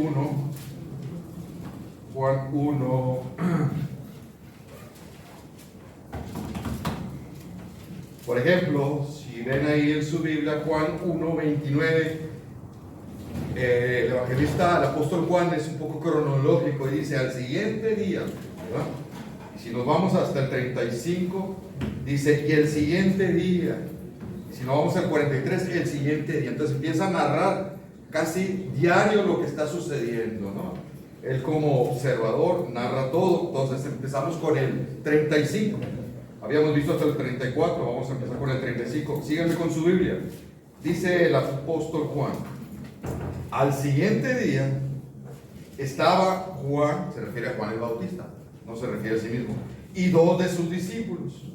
1. Juan 1. Por ejemplo, si ven ahí en su Biblia Juan 1:29, el evangelista, el apóstol Juan es un poco cronológico y dice al siguiente día, ¿verdad? Y si nos vamos hasta el 35, dice y el siguiente día. Y si nos vamos al 43, el siguiente día. Entonces empieza a narrar casi diario lo que está sucediendo, ¿no? Él como observador narra todo. Entonces empezamos con el 35. Habíamos visto hasta el 34, vamos a empezar con el 35. Síganme con su Biblia. Dice el apóstol Juan: al siguiente día estaba Juan, se refiere a Juan el Bautista, no se refiere a sí mismo, y 2 de sus discípulos.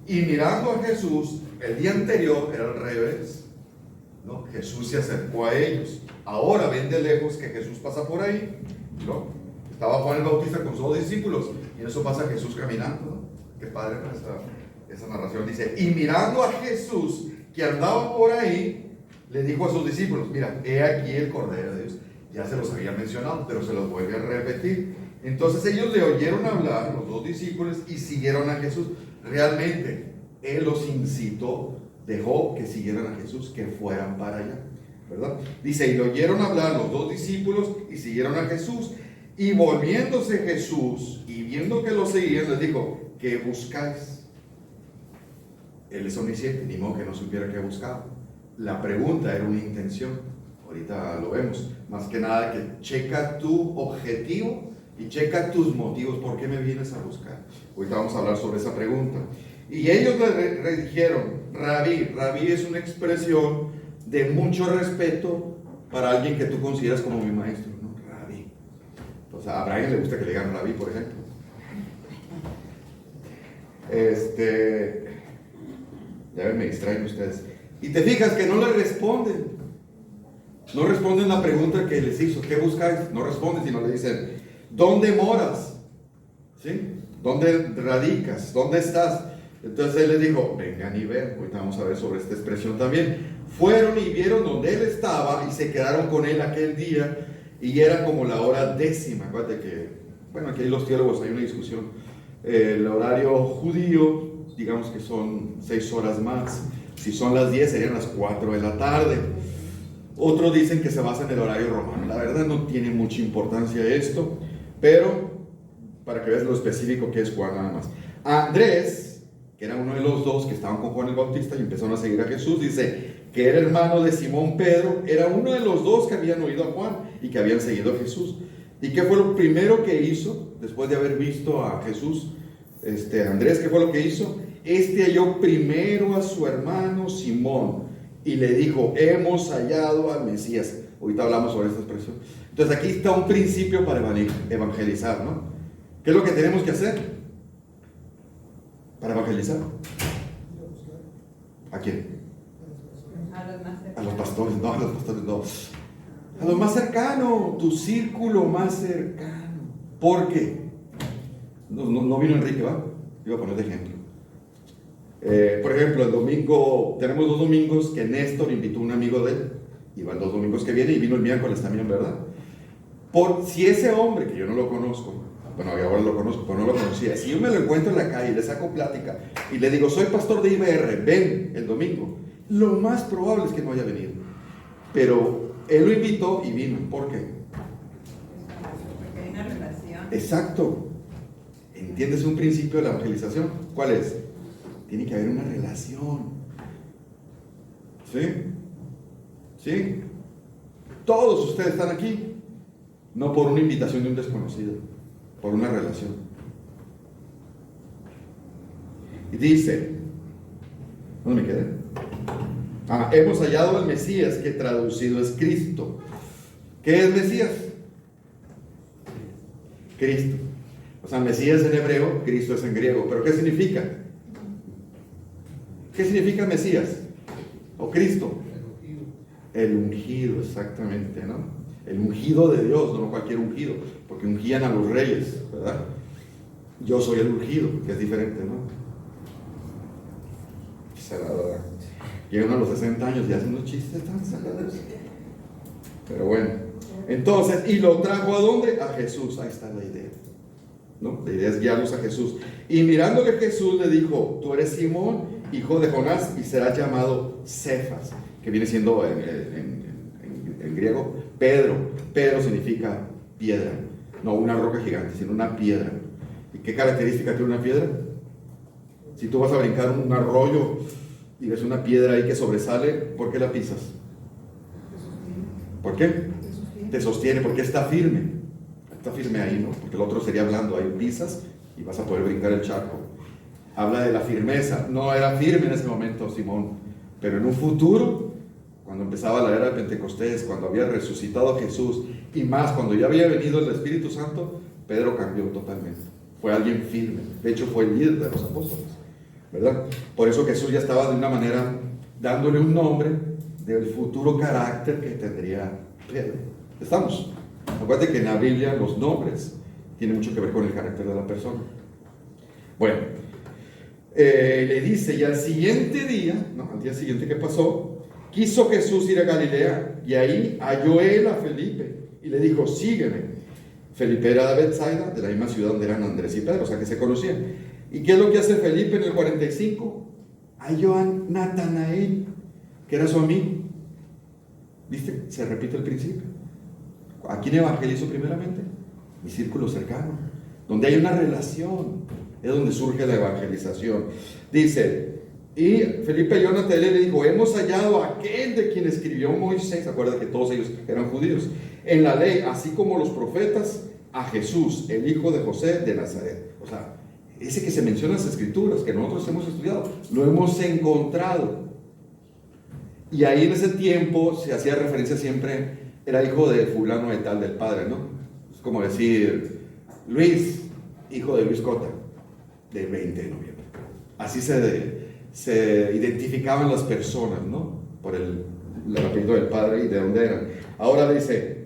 Y mirando a Jesús, el día anterior era al revés, ¿no? Jesús se acercó a ellos. Ahora ven de lejos que Jesús pasa por ahí, ¿no? Estaba Juan el Bautista con sus 2 discípulos, y en eso pasa Jesús caminando, ¿no? Qué padre esa narración. Dice, y mirando a Jesús que andaba por ahí, le dijo a sus discípulos, mira, he aquí el Cordero de Dios. Ya se los había mencionado, pero se los vuelve a repetir. Entonces ellos le oyeron hablar, los 2 discípulos, y siguieron a Jesús. Realmente, Él los incitó, dejó que siguieran a Jesús, que fueran para allá, ¿verdad? Dice, y le oyeron hablar los 2 discípulos, y siguieron a Jesús. Y volviéndose Jesús, y viendo que lo seguían, les dijo, ¿qué buscáis? Él es omnisciente, ni modo que no supiera qué buscaba. La pregunta era una intención. Ahorita lo vemos. Más que nada que checa tu objetivo y checa tus motivos. ¿Por qué me vienes a buscar? Ahorita vamos a hablar sobre esa pregunta. Y ellos le dijeron, Rabí. Rabí es una expresión de mucho respeto para alguien que tú consideras como mi maestro, ¿no? Rabí. Entonces a Brian le gusta que le digan Rabí, por ejemplo. Ya ven, me distraen ustedes. Y te fijas que no le responden. No responden la pregunta que les hizo. ¿Qué buscáis? No responden, sino le dicen, ¿dónde moras? ¿Sí? ¿Dónde radicas? ¿Dónde estás? Entonces él les dijo, vengan y ven. Ahorita vamos a ver sobre esta expresión también. Fueron y vieron donde él estaba y se quedaron con él aquel día. Y era como la hora 10. Acuérdate que, bueno, aquí los teólogos hay una discusión. El horario judío, digamos que son 6 horas más. Si son las 10, serían las 4 de la tarde. Otros dicen que se basa en el horario romano. La verdad no tiene mucha importancia esto, pero para que veas lo específico que es Juan nada más. Andrés, que era uno de los 2 que estaban con Juan el Bautista y empezaron a seguir a Jesús, dice que era hermano de Simón Pedro, era uno de los 2 que habían oído a Juan y que habían seguido a Jesús. ¿Y qué fue lo primero que hizo después de haber visto a Jesús? Andrés, ¿qué fue lo que hizo? Halló primero a su hermano Simón y le dijo, hemos hallado al Mesías. Ahorita hablamos sobre esta expresión. Entonces aquí está un principio para evangelizar, ¿no? ¿Qué es lo que tenemos que hacer para evangelizar? ¿A quién? A los pastores, no, a los pastores no. A lo más cercano, tu círculo más cercano. ¿Por qué? No vino Enrique, ¿va? Iba a poner de ejemplo. Por ejemplo, el domingo, tenemos 2 domingos que Néstor invitó a un amigo de él. Y van 2 domingos que viene y vino el miércoles también, ¿verdad? Si ese hombre, que yo no lo conozco, bueno, ahora lo conozco, pero no lo conocía, si yo me lo encuentro en la calle, le saco plática y le digo, soy pastor de IBR, ven el domingo, lo más probable es que no haya venido. Pero él lo invitó y vino. ¿Por qué? Porque hay una relación. Exacto. ¿Entiendes un principio de la evangelización? ¿Cuál es? Tiene que haber una relación. ¿Sí? ¿Sí? Todos ustedes están aquí, no por una invitación de un desconocido, por una relación. Y dice, ¿dónde me quedé? Hemos hallado al Mesías, que traducido es Cristo. ¿Qué es Mesías? Cristo. O sea, Mesías en hebreo, Cristo es en griego. ¿Pero qué significa? ¿Qué significa Mesías? ¿O Cristo? El ungido, exactamente, ¿no? El ungido de Dios, no cualquier ungido, porque ungían a los reyes, ¿verdad? Yo soy el ungido, que es diferente, ¿no? Salada. Llega uno a los 60 años y hace unos chistes tan salados. Pero bueno, Entonces, y lo trajo ¿a dónde? A Jesús. Ahí está la idea, ¿no? La idea es guiarlos a Jesús. Y mirándole Jesús le dijo: tú eres Simón, hijo de Jonás, y serás llamado Cefas, que viene siendo en griego Pedro. Pedro significa piedra, no una roca gigante, sino una piedra. ¿Y qué característica tiene una piedra? Si tú vas a brincar un arroyo y ves una piedra ahí que sobresale, ¿por qué la pisas? ¿Por qué? Te sostiene, porque está firme. Está firme ahí, ¿no? Porque el otro sería blando. Ahí pisas y vas a poder brincar el charco. Habla de la firmeza. No era firme en ese momento Simón, pero en un futuro, cuando empezaba la era de Pentecostés, cuando había resucitado Jesús, y más cuando ya había venido el Espíritu Santo, Pedro cambió totalmente. Fue alguien firme. De hecho, fue el líder de los apóstoles, ¿verdad? Por eso Jesús ya estaba de una manera dándole un nombre del futuro carácter que tendría Pedro. ¿Estamos? Acuérdate que en la Biblia los nombres tienen mucho que ver con el carácter de la persona. Bueno, le dice, y al siguiente día, ¿no? Al día siguiente que pasó, quiso Jesús ir a Galilea, y ahí halló él a Felipe, y le dijo: sígueme. Felipe era de Betsaida, de la misma ciudad donde eran Andrés y Pedro, o sea que se conocían. ¿Y qué es lo que hace Felipe en el 45? Halló a Natanael, que era su amigo. ¿Viste? Se repite el principio. ¿A quién evangelizo primeramente? Mi círculo cercano, donde hay una relación, es donde surge la evangelización. Dice, y Felipe halló a Natanael y le dijo: hemos hallado a aquel de quien escribió Moisés. Acuérdate que todos ellos eran judíos, en la ley, así como los profetas, a Jesús, el hijo de José de Nazaret. O sea, ese que se menciona en las escrituras, que nosotros hemos estudiado, lo hemos encontrado. Y ahí en ese tiempo se hacía referencia siempre, era hijo de fulano de tal, del padre, ¿no? Es como decir, Luis, hijo de Luis Cota, del 20 de noviembre. Así se identificaban las personas, ¿no? Por el apellido del padre y de dónde eran. Ahora dice,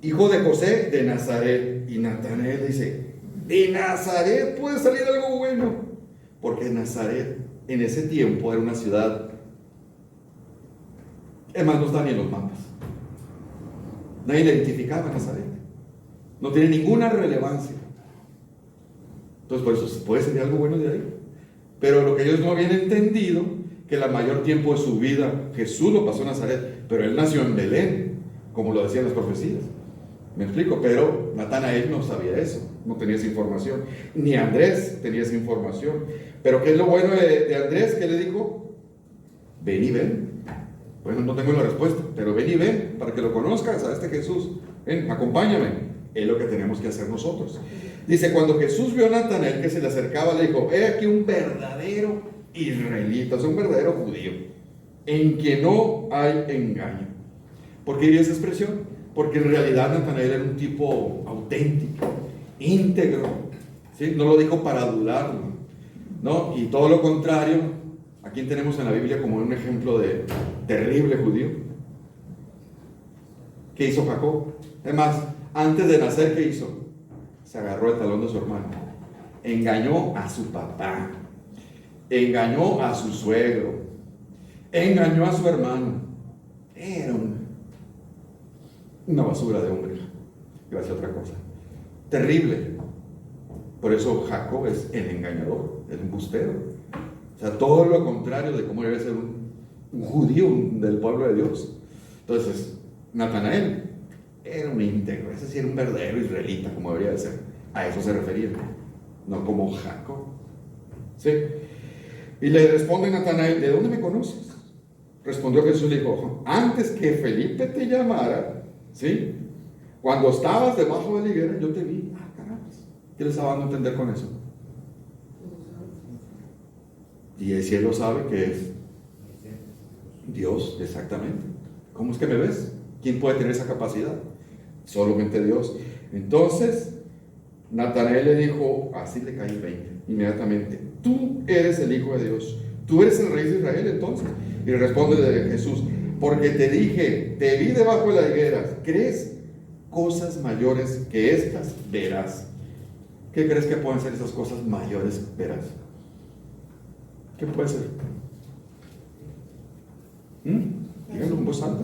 hijo de José de Nazaret. Y Natanael dice, de Nazaret puede salir algo bueno. Porque Nazaret en ese tiempo era una ciudad, es más, no está ni en los mapas. Nadie le identificaba a Nazaret. No tiene ninguna relevancia. Entonces, por eso puede salir algo bueno de ahí. Pero lo que ellos no habían entendido, que la mayor tiempo de su vida Jesús lo pasó en Nazaret, pero él nació en Belén, como lo decían las profecías. ¿Me explico? Pero Natanael no sabía eso, no tenía esa información. Ni Andrés tenía esa información. Pero ¿qué es lo bueno de Andrés? ¿Qué le dijo? Ven y ven. Bueno, no tengo la respuesta, pero ven y ven para que lo conozcas a este Jesús. Ven, acompáñame. Es lo que tenemos que hacer nosotros. Dice, cuando Jesús vio a Natanael que se le acercaba, le dijo: he aquí un verdadero israelita, o sea, un verdadero judío, en quien no hay engaño. ¿Por qué diría esa expresión? Porque en realidad Natanael era un tipo auténtico, íntegro, ¿sí? No lo dijo para dudarlo, ¿no? Y todo lo contrario, ¿a quién tenemos en la Biblia como un ejemplo de terrible judío? ¿Qué hizo Jacob? Además, antes de nacer, ¿qué hizo? Se agarró el talón de su hermano, engañó a su papá, engañó a su suegro, engañó a su hermano. Era una basura de hombre. Iba a decir otra cosa. Terrible. Por eso Jacob es el engañador, el embustero. O sea, todo lo contrario de cómo debe ser un judío del pueblo de Dios. Entonces, Natanael era un íntegro, ese sí era un verdadero israelita, como debería de ser. A eso se refería, no como Jacob. ¿Sí? Y le responde Natanael: ¿de dónde me conoces? Respondió Jesús, le dijo: antes que Felipe te llamara, ¿sí? Cuando estabas debajo de la higuera, yo te vi. Ah, caramba. ¿Qué le estaba dando a entender con eso? Y el cielo sabe que es Dios, exactamente. ¿Cómo es que me ves? ¿Quién puede tener esa capacidad? Solamente Dios. Entonces, Natanael le dijo, así le cae el 20, inmediatamente: tú eres el Hijo de Dios, tú eres el Rey de Israel. Entonces, y responde de Jesús: porque te dije, te vi debajo de la higuera, ¿crees? Cosas mayores que estas verás. ¿Qué crees que pueden ser esas cosas mayores verás? ¿Qué puede ser? Díganlo en voz alta.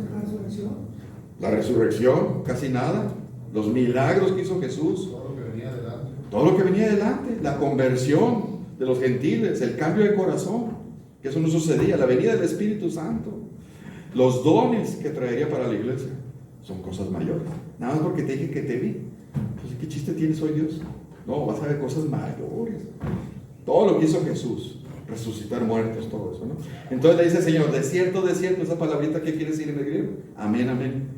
La resurrección, casi nada. Los milagros que hizo Jesús. Todo lo que venía adelante. Todo lo que venía adelante. La conversión de los gentiles, el cambio de corazón, que eso no sucedía. La venida del Espíritu Santo. Los dones que traería para la iglesia son cosas mayores. Nada más porque te dije que te vi. Pues, ¿qué chiste tienes hoy, Dios? No, vas a ver cosas mayores. Todo lo que hizo Jesús, resucitar muertos, todo eso, ¿no? Entonces le dice el Señor, de cierto, esa palabrita, ¿qué quiere decir en el griego? Amén, amén.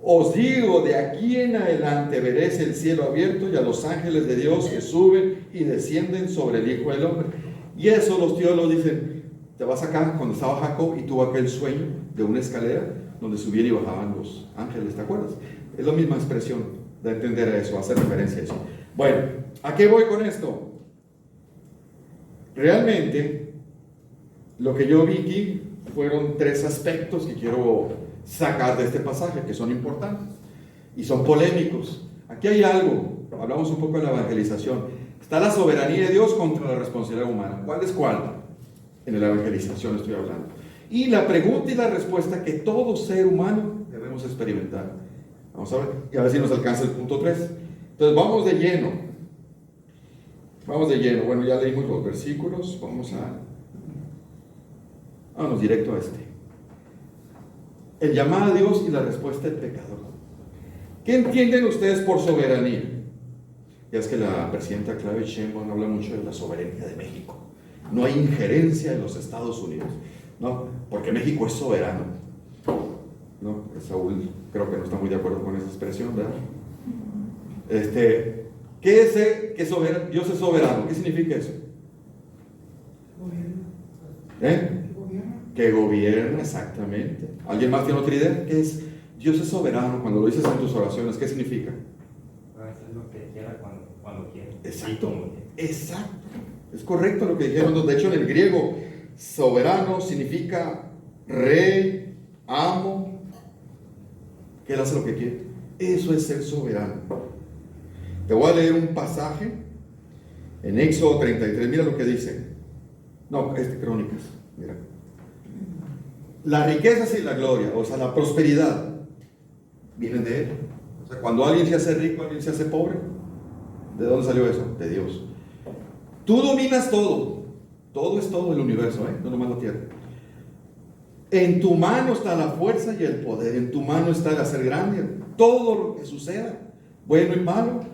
Os digo, de aquí en adelante veréis el cielo abierto y a los ángeles de Dios que suben y descienden sobre el Hijo del Hombre. Y eso los teólogos dicen, te vas acá, cuando estaba Jacob y tuvo aquel sueño de una escalera donde subían y bajaban los ángeles, ¿te acuerdas? Es la misma expresión de entender eso, hacer referencia a eso. Bueno, ¿a qué voy con esto? Realmente, lo que yo vi aquí fueron 3 aspectos que quiero sacar de este pasaje, que son importantes y son polémicos. Aquí hay algo, hablamos un poco de la evangelización. Está la soberanía de Dios contra la responsabilidad humana. ¿Cuál es cuál? En la evangelización estoy hablando. Y la pregunta y la respuesta que todo ser humano debemos experimentar. Vamos a ver, y a ver si nos alcanza el punto 3. Entonces vamos de lleno. Bueno, ya leímos los versículos. Vámonos directo a este. El llamado a Dios y la respuesta del pecador. ¿Qué entienden ustedes por soberanía? Ya es que la presidenta Claudia Sheinbaum habla mucho de la soberanía de México. No hay injerencia en los Estados Unidos. No, porque México es soberano. No, Saúl creo que no está muy de acuerdo con esa expresión, ¿verdad? ¿Qué es Dios es soberano? ¿Qué significa eso? Que gobierna, exactamente. ¿Alguien más tiene otra idea? ¿Qué es? Dios es soberano. Cuando lo dices en tus oraciones, ¿qué significa? Hacer lo que quiera cuando quiera. Exacto. Exacto. Es correcto lo que dijeron. De hecho, en el griego, soberano significa rey, amo, que él hace lo que quiere. Eso es ser soberano. Te voy a leer un pasaje en Éxodo 33. Mira lo que dice. No, Crónicas. Mira. Las riquezas y la gloria, o sea, la prosperidad, vienen de Él. O sea, cuando alguien se hace rico, alguien se hace pobre. ¿De dónde salió eso? De Dios. Tú dominas todo. Todo es todo el universo, no nomás la tierra. En tu mano está la fuerza y el poder. En tu mano está el hacer grande. Todo lo que suceda, bueno y malo,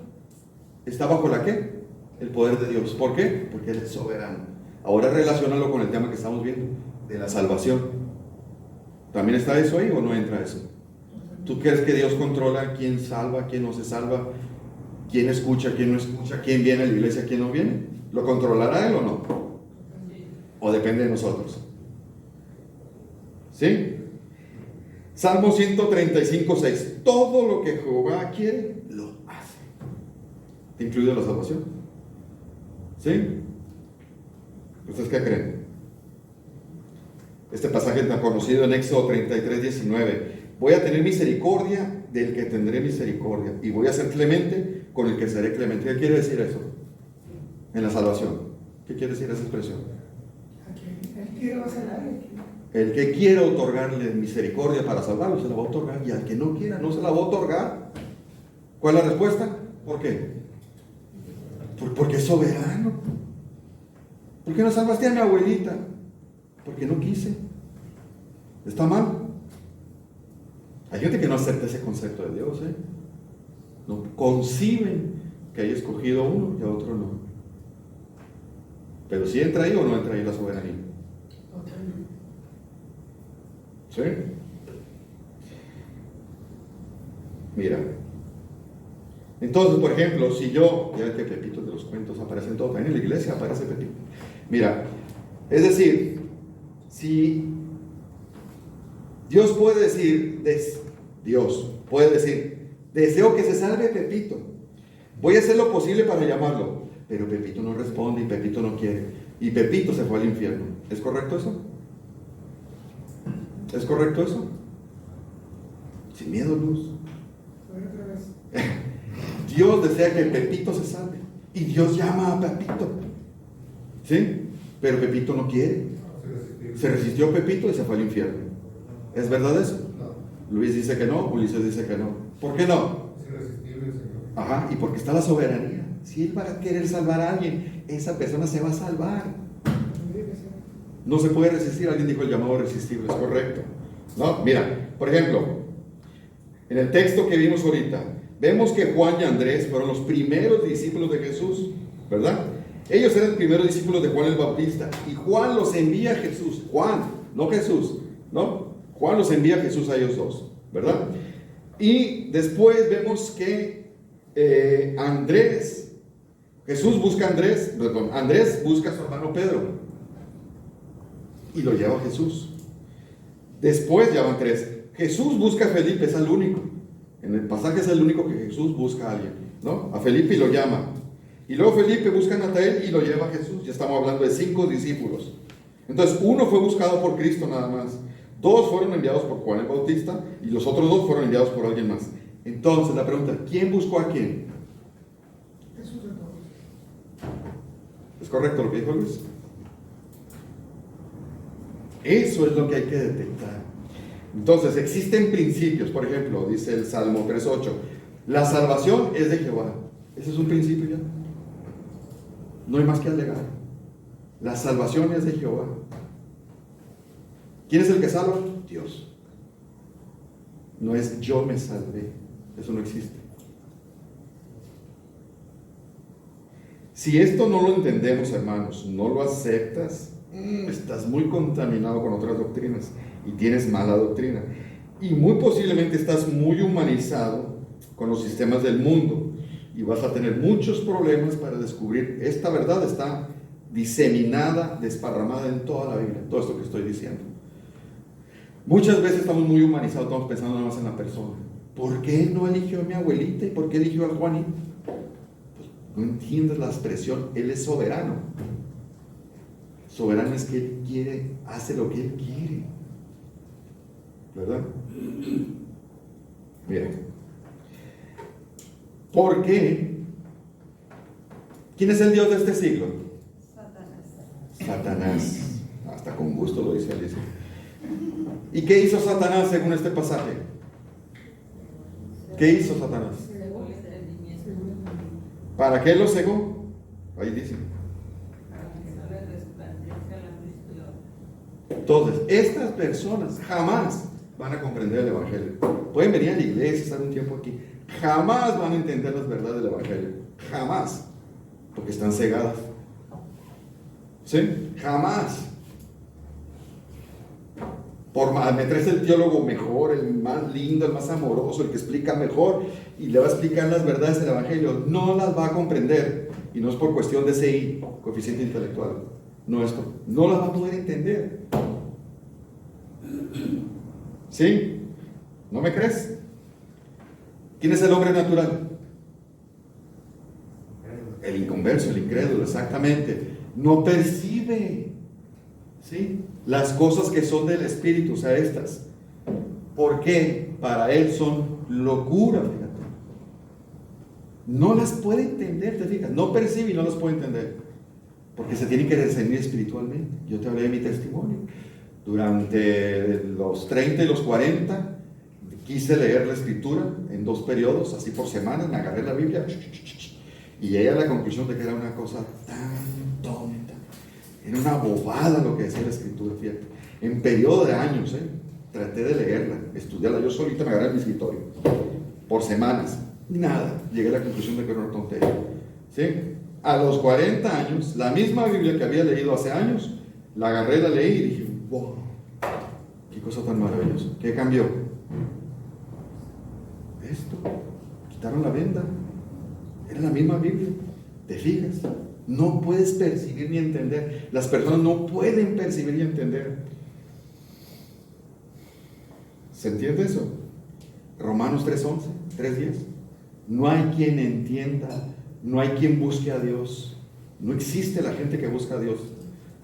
está bajo la ¿qué? El poder de Dios. ¿Por qué? Porque Él es soberano. Ahora relaciónalo con el tema que estamos viendo, de la salvación. ¿También está eso ahí o no entra eso? ¿Tú crees que Dios controla quién salva, quién no se salva, quién escucha, quién no escucha, quién viene a la iglesia, quién no viene? ¿Lo controlará Él o no? ¿O depende de nosotros? ¿Sí? Salmo 135:6. Todo lo que Jehová quiere, lo hace. ¿Incluye la salvación? ¿Sí? ¿Ustedes qué creen? Este pasaje está conocido en Éxodo 33:19. Voy a tener misericordia del que tendré misericordia, y voy a ser clemente con el que seré clemente. ¿Qué quiere decir eso? En la salvación. ¿Qué quiere decir esa expresión? El que quiera otorgarle misericordia para salvarlo, se la va a otorgar. Y al que no quiera, no se la va a otorgar. ¿Cuál es la respuesta? ¿Por qué? Porque es soberano. ¿Por qué no salvaste a mi abuelita? Porque no quise. ¿Está mal? Hay gente que no acepta ese concepto de Dios, No conciben que haya escogido a uno y a otro no. Pero si entra ahí o no entra ahí la soberanía. ¿Sí? Mira. Entonces, por ejemplo, si yo, ya que Pepito de los cuentos aparecen todos, también en la iglesia aparece Pepito. Mira, es decir, si Dios puede decir, deseo que se salve Pepito, voy a hacer lo posible para llamarlo, pero Pepito no responde y Pepito no quiere, y Pepito se fue al infierno. ¿Es correcto eso? ¿Es correcto eso? Sin miedo, Luz. Dios desea que Pepito se salve y Dios llama a Pepito, ¿sí? Pero Pepito no quiere. Se resistió Pepito y se fue al infierno. ¿Es verdad eso? Luis dice que no, Ulises dice que no. ¿Por qué no? Es irresistible, Señor. Ajá, y porque está la soberanía. Si Él va a querer salvar a alguien, esa persona se va a salvar. No se puede resistir. Alguien dijo el llamado irresistible, es correcto. No, mira, por ejemplo, en el texto que vimos ahorita, vemos que Juan y Andrés fueron los primeros discípulos de Jesús, ¿verdad? Ellos eran los primeros discípulos de Juan el Bautista, y Juan los envía a Jesús. Juan, no Jesús, ¿no? Juan los envía a Jesús a ellos dos, ¿verdad? Y después vemos que Jesús busca a Andrés, perdón, Andrés busca a su hermano Pedro y lo lleva a Jesús. Después ya van tres. Jesús busca a Felipe, es el único. En el pasaje es el único que Jesús busca a alguien, ¿no? A Felipe y lo llama. Y luego Felipe busca a Natanael y lo lleva a Jesús. Ya estamos hablando de 5 discípulos. Entonces, uno fue buscado por Cristo nada más. 2 fueron enviados por Juan el Bautista y los otros 2 fueron enviados por alguien más. Entonces, la pregunta, ¿quién buscó a quién? Jesús de todos. ¿Es correcto lo que dijo Luis? Eso es lo que hay que detectar. Entonces, existen principios. Por ejemplo, dice el Salmo 3:8, la salvación es de Jehová. Ese es un principio ya. No hay más que alegar. La salvación es de Jehová. ¿Quién es el que salva? Dios. No es yo me salvé. Eso no existe. Si esto no lo entendemos, hermanos, no lo aceptas, estás muy contaminado con otras doctrinas y tienes mala doctrina. Y muy posiblemente estás muy humanizado con los sistemas del mundo y vas a tener muchos problemas para descubrir esta verdad. Está diseminada, desparramada en toda la Biblia, todo esto que estoy diciendo. Muchas veces estamos muy humanizados, estamos pensando nada más en la persona. ¿Por qué no eligió a mi abuelita y por qué eligió a Juanito? Pues no entiendes la expresión, Él es soberano. Soberano es que Él quiere, hace lo que Él quiere, ¿verdad? Mira, ¿por qué? ¿Quién es el Dios de este siglo? Satanás. Hasta con gusto lo dice Alicia. ¿Y qué hizo Satanás según este pasaje? ¿Qué hizo Satanás? ¿Para qué lo cegó? Ahí dice. Entonces, estas personas jamás van a comprender el Evangelio. Pueden venir a la iglesia, estar un tiempo aquí. Jamás van a entender las verdades del Evangelio. Jamás. Porque están cegadas. ¿Sí? Jamás. Me traes el teólogo mejor, el más lindo, el más amoroso, el que explica mejor y le va a explicar las verdades del Evangelio. No las va a comprender. Y no es por cuestión de CI, coeficiente intelectual. No las va a poder entender. ¿Sí? ¿No me crees? ¿Quién es el hombre natural? El inconverso, el incrédulo, exactamente. No percibe, ¿sí?, las cosas que son del Espíritu, o sea, estas. ¿Por qué? Para él son locura, fíjate. No las puede entender, te fijas. No percibe y no las puede entender. Porque se tienen que discernir espiritualmente. Yo te hablé de mi testimonio. Durante los 30 y los 40 quise leer la Escritura en 2 periodos, así por semana. Me agarré la Biblia y llegué a la conclusión de que era una cosa tan tonta. Era una bobada lo que decía la Escritura, fíjate. En periodo de años, traté de leerla, estudiarla. Yo solita me agarré en mi escritorio por semanas. Nada. Llegué a la conclusión de que era una tontería. ¿Sí? A los 40 años, la misma Biblia que había leído hace años, la agarré, la leí y dije, wow, qué cosa tan maravillosa. ¿Qué cambió? Esto. Quitaron la venda. Era la misma Biblia. ¿Te fijas? No puedes percibir ni entender. Las personas no pueden percibir y entender. ¿Se entiende eso? Romanos 3:11, 3:10. No hay quien entienda, no hay quien busque a Dios. No existe la gente que busca a Dios.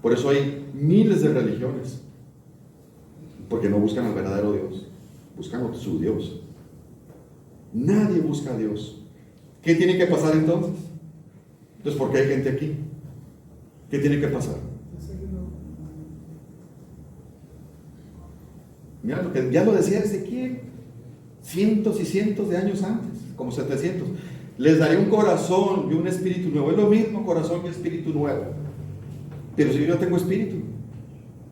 Por eso hay miles de religiones. Porque no buscan al verdadero Dios. Buscan a su Dios. Nadie busca a Dios. ¿Qué tiene que pasar entonces? Entonces, ¿por qué hay gente aquí? ¿Qué tiene que pasar? Mira, ya lo decía Ezequiel. cientos y cientos de años antes, como 700. Les daré un corazón y un espíritu nuevo. Es lo mismo, corazón y espíritu nuevo. Pero si yo ya tengo espíritu,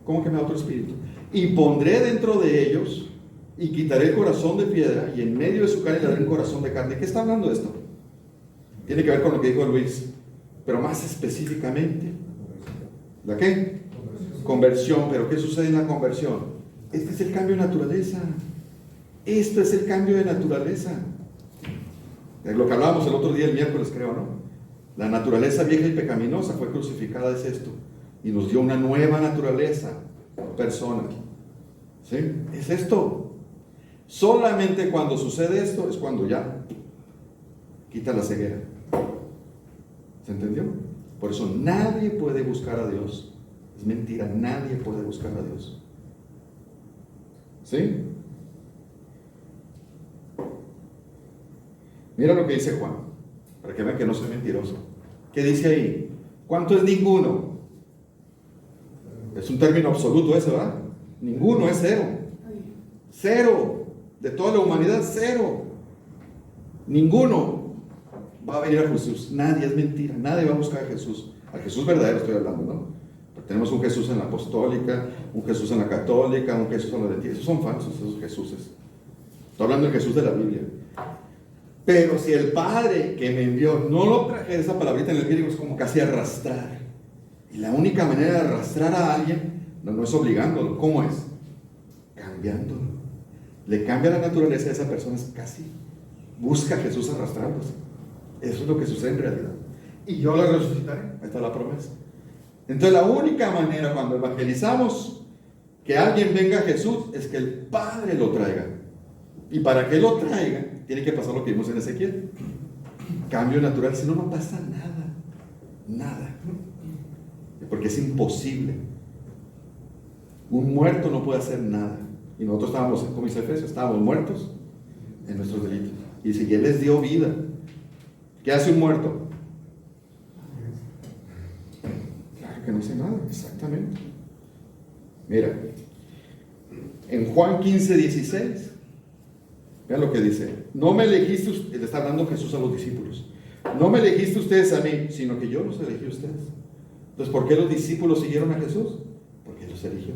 ¿cómo que me da otro espíritu? Y pondré dentro de ellos y quitaré el corazón de piedra y en medio de su carne le daré un corazón de carne. ¿Qué está hablando esto? Tiene que ver con lo que dijo Luis, pero más específicamente, ¿la qué? Conversión. ¿Pero qué sucede en la conversión? Este es el cambio de naturaleza. Esto es el cambio de naturaleza. Es lo que hablábamos el otro día, el miércoles creo, ¿no? La naturaleza vieja y pecaminosa fue crucificada, es esto, y nos dio una nueva naturaleza, persona. ¿Sí? Es esto. Solamente cuando sucede esto es cuando ya quita la ceguera. ¿Se entendió? Por eso nadie puede buscar a Dios. Es mentira, nadie puede buscar a Dios. ¿Sí? Mira lo que dice Juan, para que vean que no soy mentiroso. ¿Qué dice ahí? ¿Cuánto es ninguno? Es un término absoluto ese, ¿verdad? Ninguno es cero. Cero. De toda la humanidad, cero. Ninguno va a venir a Jesús. Nadie, es mentira. Nadie va a buscar a Jesús. Al Jesús verdadero estoy hablando, ¿no? Pero tenemos un Jesús en la apostólica, un Jesús en la católica, un Jesús en la adventista. Esos son falsos, esos Jesuses. Estoy hablando del Jesús de la Biblia. Pero si el Padre que me envió no lo trajera, esa palabrita en el griego es como casi arrastrar. Y la única manera de arrastrar a alguien no es obligándolo. ¿Cómo es? Cambiándolo. Le cambia la naturaleza de esa persona, es casi busca a Jesús arrastrándose. Eso es lo que sucede en realidad. Y yo lo resucitaré. Ahí está la promesa. Entonces la única manera cuando evangelizamos que alguien venga a Jesús es que el Padre lo traiga. Y para que lo traiga tiene que pasar lo que vimos en Ezequiel. Cambio natural, si no, no pasa nada. Nada. Porque es imposible. Un muerto no puede hacer nada. Y nosotros estábamos, como dice Efesios, estábamos muertos en nuestros delitos. Y dice, y Él les dio vida. ¿Qué hace un muerto? Claro que no hace nada, exactamente. Mira, en Juan 15:16, vean lo que dice. No me elegiste, le está hablando Jesús a los discípulos. No me elegiste ustedes a mí, sino que yo los elegí a ustedes. Entonces, ¿por qué los discípulos siguieron a Jesús? Porque Él los eligió.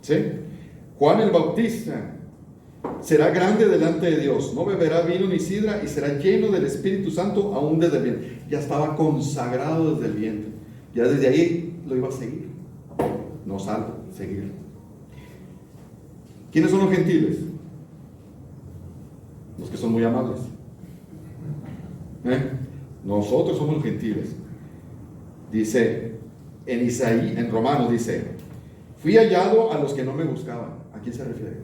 ¿Sí? Juan el Bautista será grande delante de Dios, no beberá vino ni sidra y será lleno del Espíritu Santo aún desde el vientre. Ya estaba consagrado desde el vientre. Ya desde ahí lo iba a seguir. No salvo, seguir. ¿Quiénes son los gentiles? Los que son muy amables. Nosotros somos los gentiles. Dice en Romanos dice, fui hallado a los que no me buscaban. ¿A quién se refiere?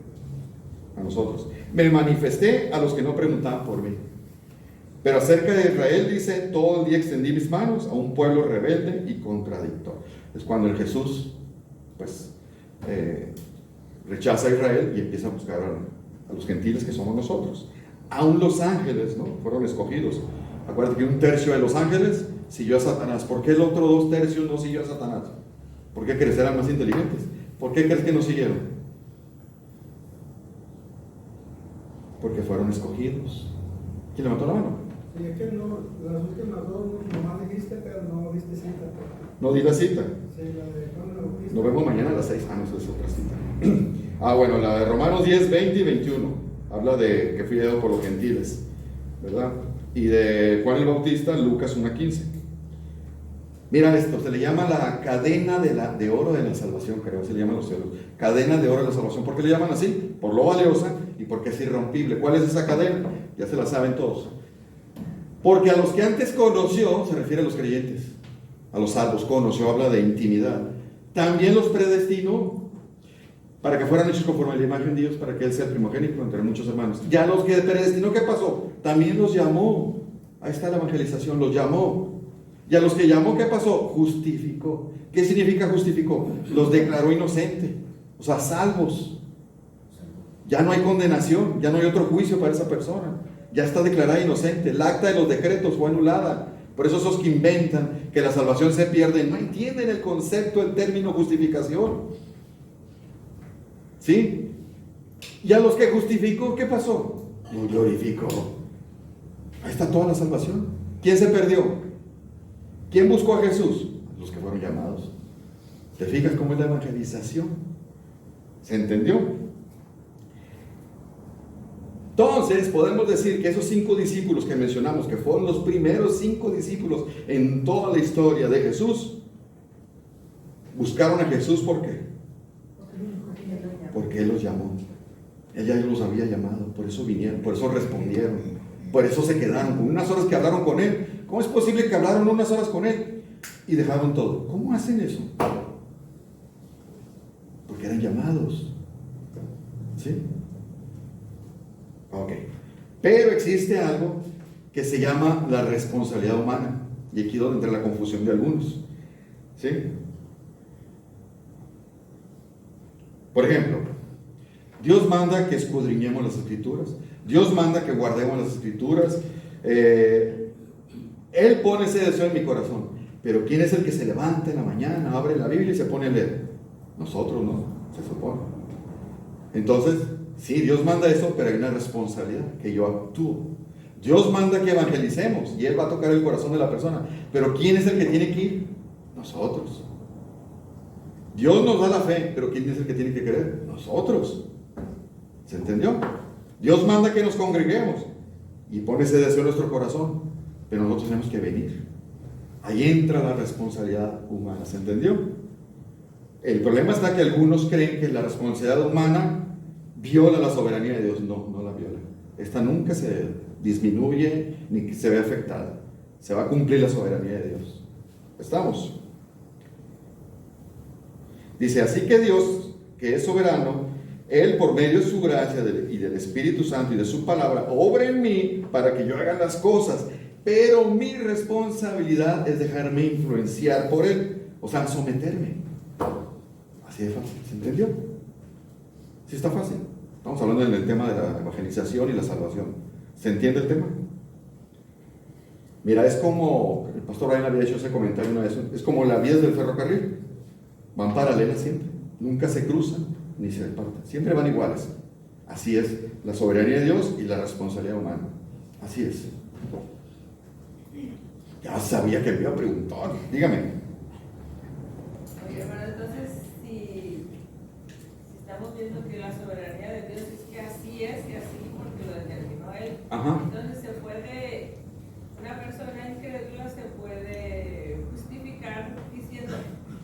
A nosotros. Me manifesté a los que no preguntaban por mí. Pero acerca de Israel dice, todo el día extendí mis manos a un pueblo rebelde y contradictor. Es cuando el Jesús pues rechaza a Israel y empieza a buscar a los gentiles que somos nosotros. Aún los ángeles, ¿no?, fueron escogidos. Acuérdate que 1/3 de los ángeles siguió a Satanás. ¿Por qué el otro 2/3 no siguió a Satanás? ¿Por qué crees? Eran más inteligentes. ¿Por qué crees que no siguieron? Porque fueron escogidos. ¿Quién levantó la mano? Sí, es que no, las últimas dos nomás dijiste, pero no diste cita. No di la cita. Sí, la de Juan el Bautista. Nos vemos mañana a las 6. Ah, no, esa es otra cita. Bueno, la de Romanos 10, 20 y 21. Habla de que fui hallado por los gentiles, ¿verdad? Y de Juan el Bautista, Lucas 1:15. Mira esto, se le llama la cadena de oro de la salvación, creo, se le llaman los cielos. Cadena de oro de la salvación. ¿Por qué le llaman así? Por lo valiosa y porque es irrompible. ¿Cuál es esa cadena? Ya se la saben todos. Porque a los que antes conoció, se refiere a los creyentes, a los salvos, conoció, habla de intimidad. También los predestinó para que fueran hechos conforme a la imagen de Dios, para que Él sea el primogénito entre muchos hermanos. Ya los que predestinó, ¿qué pasó? También los llamó. Ahí está la evangelización, los llamó. Y a los que llamó, ¿qué pasó? Justificó. ¿Qué significa justificó? Los declaró inocentes, o sea, salvos. Ya no hay condenación, ya no hay otro juicio para esa persona. Ya está declarada inocente. El acta de los decretos fue anulada. Por eso esos que inventan que la salvación se pierde, no entienden el concepto, el término justificación. ¿Sí? Y a los que justificó, ¿qué pasó? Los glorificó. Ahí está toda la salvación. ¿Quién se perdió? ¿Quién buscó a Jesús? Los que fueron llamados. ¿Te fijas cómo es la evangelización? ¿Se entendió? Entonces podemos decir que esos 5 discípulos que mencionamos, que fueron los primeros 5 discípulos en toda la historia de Jesús, buscaron a Jesús. ¿Por qué? Porque Él los llamó. Él ya los había llamado, por eso vinieron, por eso respondieron, por eso se quedaron. Con unas horas que hablaron con Él, ¿cómo es posible que hablaron unas horas con Él y dejaron todo? ¿Cómo hacen eso? Porque eran llamados. ¿Sí? Ok. Pero existe algo que se llama la responsabilidad humana. Y aquí es donde entra la confusión de algunos. ¿Sí? Por ejemplo, Dios manda que escudriñemos las Escrituras. Dios manda que guardemos las Escrituras. Él pone ese deseo en mi corazón. Pero ¿quién es el que se levanta en la mañana, abre la Biblia y se pone a leer? Nosotros, ¿no? Se supone. Entonces, sí, Dios manda eso, pero hay una responsabilidad que yo actúo. Dios manda que evangelicemos y Él va a tocar el corazón de la persona. Pero ¿quién es el que tiene que ir? Nosotros. Dios nos da la fe, pero ¿quién es el que tiene que creer? Nosotros. ¿Se entendió? Dios manda que nos congreguemos y pone ese deseo en nuestro corazón, pero nosotros tenemos que venir. Ahí entra la responsabilidad humana. ¿Se entendió? El problema está que algunos creen que la responsabilidad humana viola la soberanía de Dios. No, no la viola. Esta nunca se disminuye ni se ve afectada. Se va a cumplir la soberanía de Dios. ¿Estamos? Dice, así que Dios, que es soberano, Él por medio de su gracia y del Espíritu Santo y de su palabra, obra en mí para que yo haga las cosas, pero mi responsabilidad es dejarme influenciar por Él, o sea, someterme. Así de fácil, ¿se entendió? Sí está fácil. Estamos hablando del tema de la evangelización y la salvación. ¿Se entiende el tema? Mira, es como, el pastor Ryan había hecho ese comentario una vez, es como las vías del ferrocarril. Van paralelas siempre, nunca se cruzan ni se apartan, siempre van iguales. Así es la soberanía de Dios y la responsabilidad humana. Así es. Ya sabía que me iba a preguntar, dígame. Oye, hermano, entonces, si estamos viendo que la soberanía de Dios es que así es y así porque lo determinó Él, Ajá. entonces una persona incrédula se puede justificar diciendo,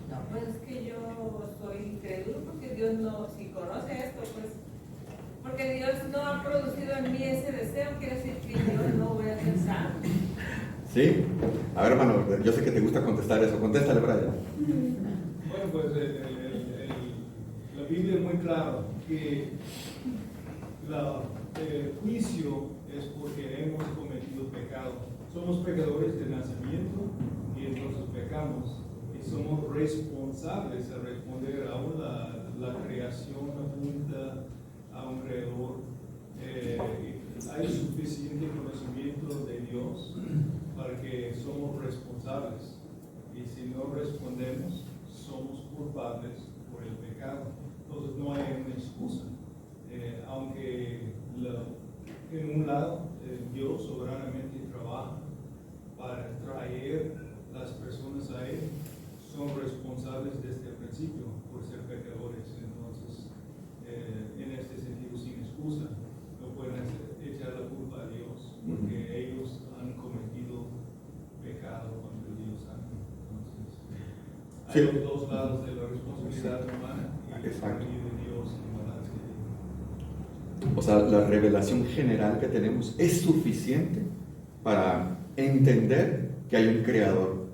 no, pues es que yo soy incrédulo porque Dios no, si conoce esto, pues, porque Dios no ha producido en mí ese deseo, quiere decir que yo no voy a pensar. ¿Sí? A ver, hermano, yo sé que te gusta contestar eso. Contéstale, Brian. Bueno, pues la Biblia es muy clara que el juicio es porque hemos cometido pecado. Somos pecadores de nacimiento y entonces pecamos y somos responsables de responder a la creación apunta a un creador. Hay suficiente conocimiento de Dios para que somos responsables y si no respondemos somos culpables por el pecado. Entonces no hay una excusa, aunque en un lado Dios soberanamente trabaja para traer las personas a Él, son responsables desde el principio por ser pecadores. Entonces en este sentido sin excusa no pueden echar la culpa a Dios porque ellos han cometido pecado contra Dios santo. Entonces hay los dos lados de la responsabilidad humana y el de Dios en balance. O sea, la revelación general que tenemos es suficiente para entender que hay un creador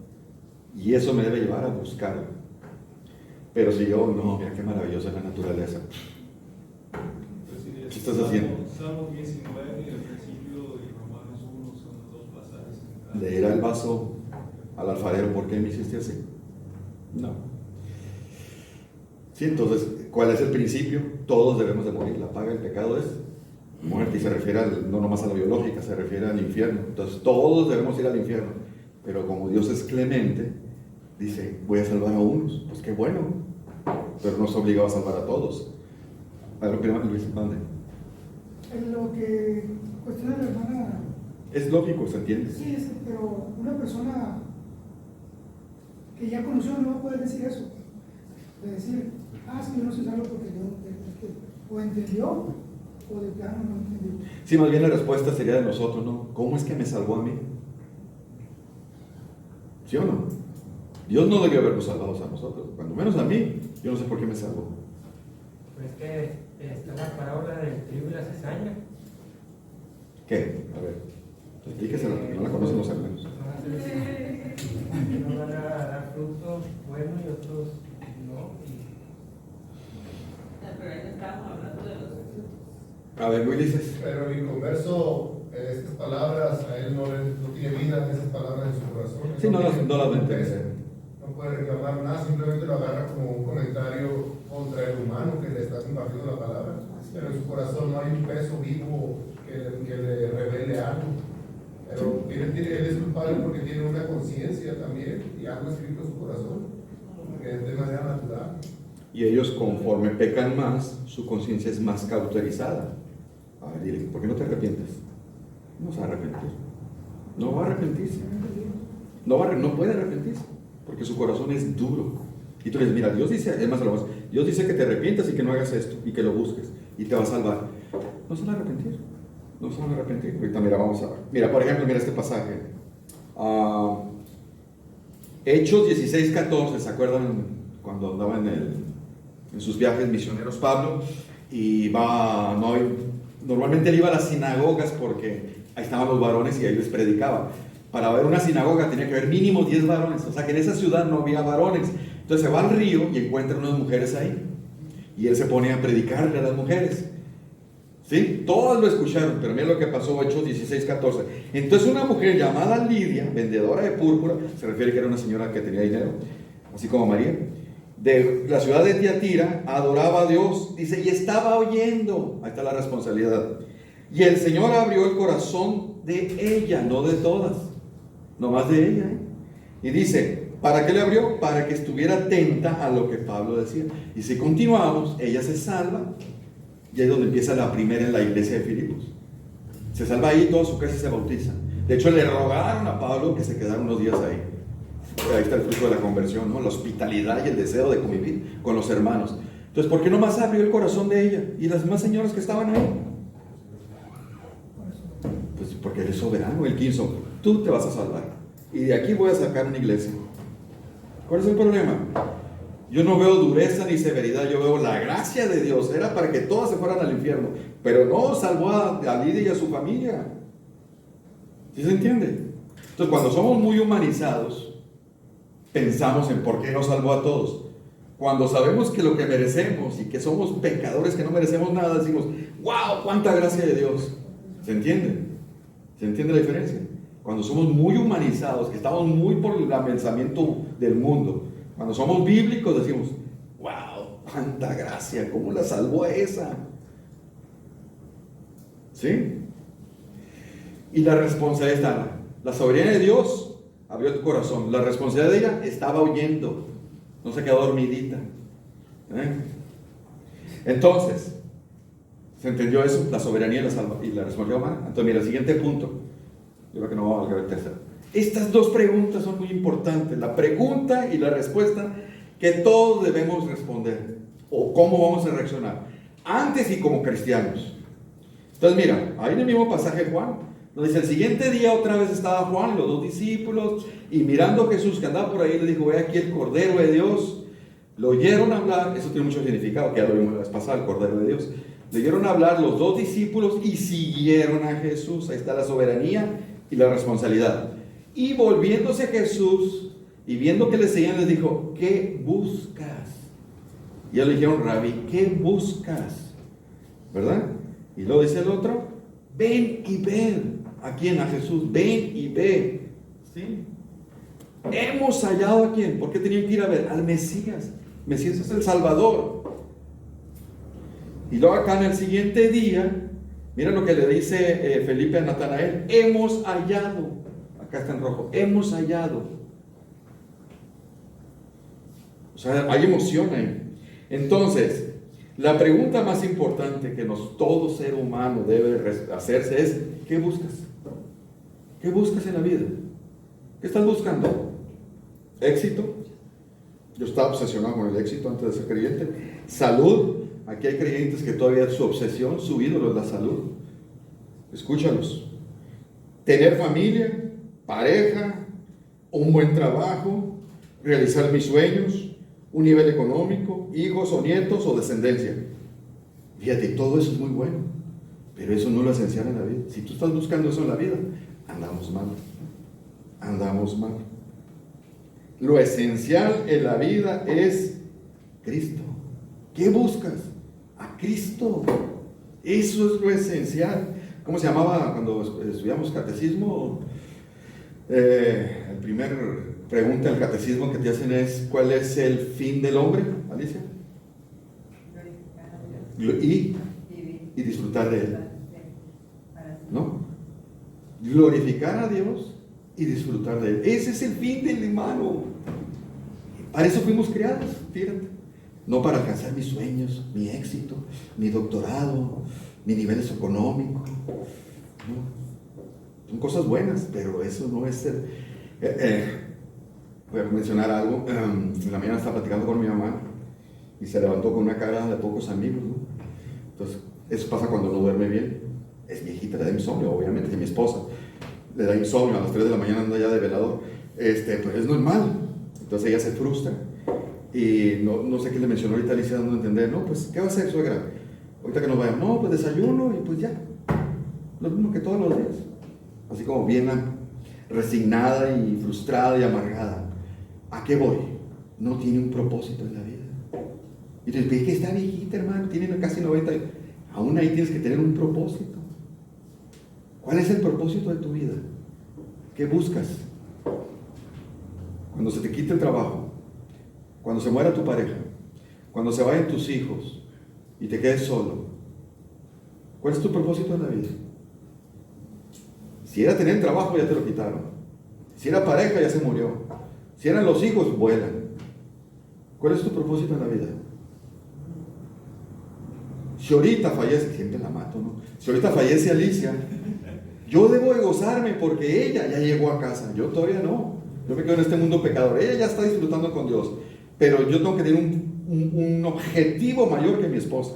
y eso me debe llevar a buscarlo. Pero si yo, no, mira qué maravillosa es la naturaleza. ¿Qué estás haciendo? Salmo 19 y el principio de Romanos 1 son los dos pasajes centrales. Le era el vaso al alfarero, ¿por qué me hiciste así? No. Sí, entonces, ¿cuál es el principio? Todos debemos de morir. La paga del pecado es muerte y se refiere no nomás a la biológica, se refiere al infierno. Entonces, todos debemos ir al infierno. Pero como Dios es clemente, dice, voy a salvar a unos. Pues qué bueno, pero no se obligaba a salvar a todos. A ver, Luis, mande. En lo que cuestiona la hermana, Es lógico, ¿se entiende? sí, pero una persona que ya conoció no va a poder decir eso. De decir, es que yo no soy salvo porque yo, o entendió, o de plano no entendió. Sí, más bien la respuesta sería de nosotros, ¿no? ¿Cómo es que me salvó a mí? ¿Sí o no? Dios no debió habernos salvado a nosotros, cuando menos a mí. Yo no sé por qué me salvó. Pues que está la parábola del trigo y la cizaña. ¿Qué? A ver, explíquesela, porque no la conocen los hermanos. No van a dar fruto bueno y otros no. Pero ahí no estábamos hablando de los frutos. A ver, Luis, dices. Pero el inconverso, estas palabras, a él no tiene vida esas palabras en su corazón. Sí, no las va a tiene entender. peso. No puede reclamar nada, simplemente lo agarra como un comentario contra el humano que le está compartiendo la palabra. Pero en su corazón no hay un peso vivo que le revele algo. Pero él es culpable porque tiene una conciencia también y algo escrito en su corazón, que es de manera natural. Y ellos, conforme pecan más, su conciencia es más cauterizada. A ver, dile, ¿por qué no te arrepientes? No se va a arrepentir. No va a arrepentirse. No puede arrepentirse, porque su corazón es duro. Y tú le dices, mira, Dios dice, además Dios dice que te arrepientas y que no hagas esto, y que lo busques, y te va a salvar. No se van a arrepentir. No se van a arrepentir. Ahorita, mira, vamos a ver. Mira, por ejemplo, mira este pasaje. Hechos 16:14, ¿se acuerdan cuando andaba en sus viajes misioneros Pablo? Y normalmente él iba a las sinagogas porque ahí estaban los varones y ahí les predicaba. Para ver una sinagoga tenía que haber mínimo 10 varones, o sea que en esa ciudad no había varones. Entonces se va al río y encuentra unas mujeres ahí. Y él se pone a predicarle a las mujeres. ¿Sí? Todos lo escucharon, pero mira lo que pasó, Hechos 16:14. Entonces una mujer llamada Lidia, vendedora de púrpura, se refiere que era una señora que tenía dinero, así como María, de la ciudad de Tiatira, adoraba a Dios, dice, y estaba oyendo. Ahí está la responsabilidad. Y el Señor abrió el corazón de ella, no de todas, nomás de ella. Y dice, ¿para qué le abrió? Para que estuviera atenta a lo que Pablo decía. Y si continuamos, ella se salva. Y ahí es donde empieza la primera en la iglesia de Filipos. Se salva ahí, toda su casa se bautiza. De hecho, le rogaron a Pablo que se quedara unos días ahí. Ahí está el fruto de la conversión, ¿no? La hospitalidad y el deseo de convivir con los hermanos. Entonces, ¿por qué no más abrió el corazón de ella y las demás señoras que estaban ahí? Pues porque Él es soberano, Él quiso. Tú te vas a salvar. Y de aquí voy a sacar una iglesia. ¿Cuál es el problema? Yo no veo dureza ni severidad, yo veo la gracia de Dios. Era para que todas se fueran al infierno, pero no salvó a Lidia y a su familia. ¿Sí se entiende? Entonces, cuando somos muy humanizados, pensamos en por qué no salvó a todos. Cuando sabemos que lo que merecemos y que somos pecadores que no merecemos nada, decimos, wow, cuánta gracia de Dios. ¿Se entiende? ¿Se entiende la diferencia? Cuando somos muy humanizados, que estamos muy por el pensamiento del mundo, cuando somos bíblicos decimos, wow, cuánta gracia, ¿cómo la salvó a esa? ¿Sí? Y la responsabilidad está, la soberanía de Dios abrió tu corazón, la responsabilidad de ella estaba oyendo, no se quedó dormidita. Entonces, ¿se entendió eso? La soberanía y la responsabilidad humana. Entonces, mira, el siguiente punto, yo creo que no vamos a ver el tercero. Estas dos preguntas son muy importantes, la pregunta y la respuesta que todos debemos responder, o cómo vamos a reaccionar, antes y como cristianos. Entonces mira, ahí en el mismo pasaje de Juan, nos dice, el siguiente día otra vez estaba Juan, los dos discípulos, y mirando a Jesús que andaba por ahí, le dijo, ve aquí el Cordero de Dios. Lo oyeron hablar, eso tiene mucho significado, que ya lo vimos la vez pasada, el Cordero de Dios. Le oyeron hablar los dos discípulos y siguieron a Jesús. Ahí está la soberanía y la responsabilidad. Y volviéndose a Jesús y viendo que le seguían, les dijo, ¿qué buscas? Y ellos le dijeron, Rabí, ¿qué buscas? ¿Verdad? Y luego dice el otro, ven y ve. ¿A quién? A Jesús. Ven y ve. ¿Sí? Hemos hallado a quién. ¿Por qué tenían que ir a ver? Al Mesías. Mesías es el Salvador. Y luego acá en el siguiente día, mira lo que le dice Felipe a Natanael. Hemos hallado. Acá está en rojo. Hemos hallado. O sea, hay emoción ahí. Entonces, La pregunta más importante que todo ser humano debe hacerse es: ¿qué buscas? ¿Qué buscas en la vida? ¿Qué estás buscando? ¿Éxito? Yo estaba obsesionado con el éxito antes de ser creyente. ¿Salud? Aquí hay creyentes que todavía su obsesión, su ídolo es la salud. Escúchalos. ¿Tener familia? ¿Pareja? ¿Un buen trabajo? ¿Realizar mis sueños? ¿Un nivel económico? ¿Hijos o nietos o descendencia? Fíjate, todo eso es muy bueno, pero eso no es lo esencial en la vida. Si tú estás buscando eso en la vida, andamos mal. Andamos mal. Lo esencial en la vida es Cristo. ¿Qué buscas? A Cristo. Eso es lo esencial. ¿Cómo se llamaba cuando estudiamos catecismo? El primer pregunta del catecismo que te hacen es: ¿cuál es el fin del hombre, Alicia? Y disfrutar de él, ¿no? Glorificar a Dios y disfrutar de él. Ese es el fin del humano. Para eso fuimos creados, fíjate. No para alcanzar mis sueños, mi éxito, mi doctorado, mi nivel económico. No. Son cosas buenas, pero eso no es ser. Voy a mencionar algo. En la mañana estaba platicando con mi mamá y se levantó con una cara de pocos amigos, ¿no? Entonces, eso pasa cuando no duerme bien. Es viejita, le da insomnio, obviamente, que mi esposa le da insomnio, a las 3 de la mañana anda ya de velador. Pues es normal. Entonces ella se frustra. Y no sé qué le mencionó ahorita Alicia, dando a entender: no, pues, ¿qué va a hacer, suegra? Ahorita que nos vayamos, no, pues desayuno y pues ya. Lo mismo que todos los días. Así como bien resignada y frustrada y amargada. ¿A qué voy? No tiene un propósito en la vida. Y te dices: que está viejita, hermano, tiene casi 90 años. Aún ahí tienes que tener un propósito. ¿Cuál es el propósito de tu vida? ¿Qué buscas? Cuando se te quite el trabajo, cuando se muera tu pareja, cuando se vayan tus hijos y te quedes solo, ¿cuál es tu propósito en la vida? Si era tener trabajo, ya te lo quitaron. Si era pareja, ya se murió. Si eran los hijos, vuelan. ¿Cuál es tu propósito en la vida? Si ahorita fallece, siempre la mato, ¿no? Si ahorita fallece Alicia, yo debo de gozarme porque ella ya llegó a casa. Yo todavía no. Yo me quedo en este mundo pecador. Ella ya está disfrutando con Dios. Pero yo tengo que tener un objetivo mayor que mi esposa.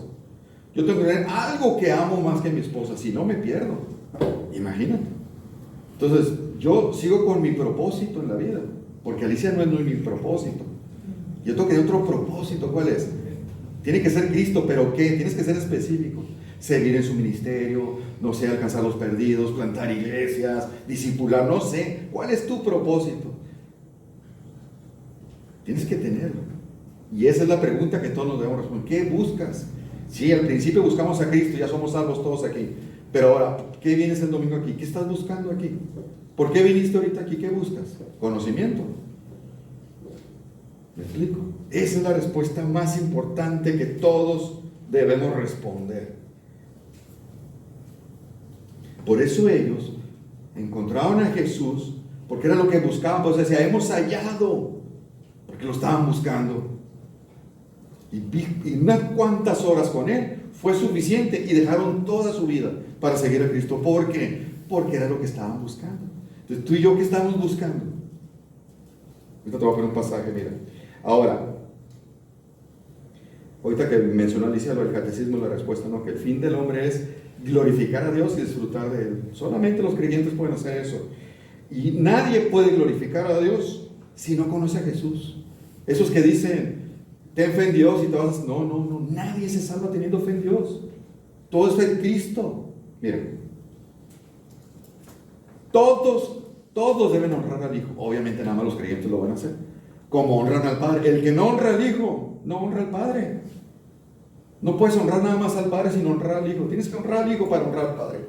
Yo tengo que tener algo que amo más que mi esposa. Si no, me pierdo. Imagínate. Entonces, yo sigo con mi propósito en la vida. Porque Alicia no es mi propósito. Yo tengo que tener otro propósito. ¿Cuál es? Tiene que ser Cristo, pero ¿qué? Tienes que ser específico. Servir en su ministerio, no sé, alcanzar a los perdidos, plantar iglesias, discipular, no sé. ¿Cuál es tu propósito? Tienes que tenerlo. Y esa es la pregunta que todos nos debemos responder. ¿Qué buscas? Sí, al principio buscamos a Cristo, ya somos salvos todos aquí. Pero ahora, ¿qué vienes el domingo aquí? ¿Qué estás buscando aquí? ¿Por qué viniste ahorita aquí? ¿Qué buscas? Conocimiento. ¿Me explico? Esa es la respuesta más importante que todos debemos responder. Por eso ellos encontraron a Jesús, porque era lo que buscaban, pues decía: hemos hallado, porque lo estaban buscando. Y unas cuantas horas con él fue suficiente y dejaron toda su vida para seguir a Cristo. ¿Por qué? Porque era lo que estaban buscando. Entonces, tú y yo, ¿qué estamos buscando? Ahorita te voy a poner un pasaje, mira. Ahora, ahorita que mencionó Alicia lo del catecismo, la respuesta, ¿no? Que el fin del hombre es glorificar a Dios y disfrutar de Él. Solamente los creyentes pueden hacer eso. Y nadie puede glorificar a Dios si no conoce a Jesús. Esos que dicen: ten fe en Dios y te vas a... No. Nadie se salva teniendo fe en Dios. Todo es fe en Cristo. Miren. Todos deben honrar al Hijo. Obviamente nada más los creyentes lo van a hacer. Como honran al Padre. El que no honra al Hijo, no honra al Padre. No puedes honrar nada más al Padre sin honrar al Hijo. Tienes que honrar al Hijo para honrar al Padre.